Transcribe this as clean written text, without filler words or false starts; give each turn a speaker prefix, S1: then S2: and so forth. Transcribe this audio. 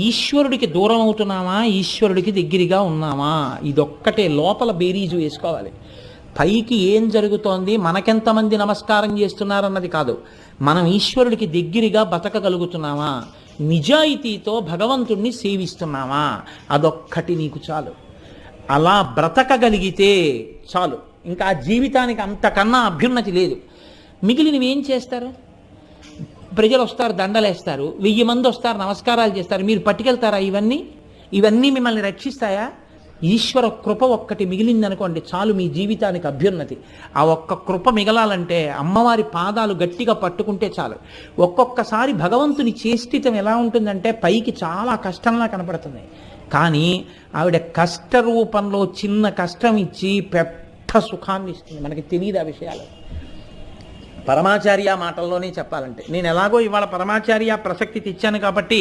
S1: ఈశ్వరుడికి దూరం అవుతున్నామా, ఈశ్వరుడికి దగ్గరగా ఉన్నామా, ఇదొక్కటే లోపల బేరీజు వేసుకోవాలి. పైకి ఏం జరుగుతోంది, మనకెంతమంది నమస్కారం చేస్తున్నారన్నది కాదు. మనం ఈశ్వరుడికి దగ్గరగా బతకగలుగుతున్నామా, నిజాయితీతో భగవంతుణ్ణి సేవిస్తున్నామా, అదొక్కటి నీకు చాలు. అలా బ్రతకగలిగితే చాలు. ఇంకా ఆ జీవితానికి అంతకన్నా అభ్యున్నతి లేదు. మిగిలినవి ఏం చేస్తారు? ప్రజలు వస్తారు, దండలేస్తారు, 1000 మంది వస్తారు, నమస్కారాలు చేస్తారు, మీరు పట్టుకెళ్తారా? ఇవన్నీ మిమ్మల్ని రక్షిస్తాయా? ఈశ్వర కృప ఒక్కటి మిగిలిందనుకోండి చాలు, మీ జీవితానికి అభ్యున్నతి. ఆ ఒక్క కృప మిగలాలంటే అమ్మవారి పాదాలు గట్టిగా పట్టుకుంటే చాలు. ఒక్కొక్కసారి భగవంతుని చేష్టితం ఎలా ఉంటుందంటే పైకి చాలా కష్టంలా కనపడుతుంది, కానీ ఆవిడ కష్ట రూపంలో చిన్న కష్టం ఇచ్చి పెద్ద సుఖాన్ని ఇస్తుంది. మనకి తెలియదు ఆ విషయాలు. పరమాచార్య మాటల్లోనే చెప్పాలంటే, నేను ఎలాగో ఇవాళ పరమాచార్య ప్రసక్తి తెచ్చాను కాబట్టి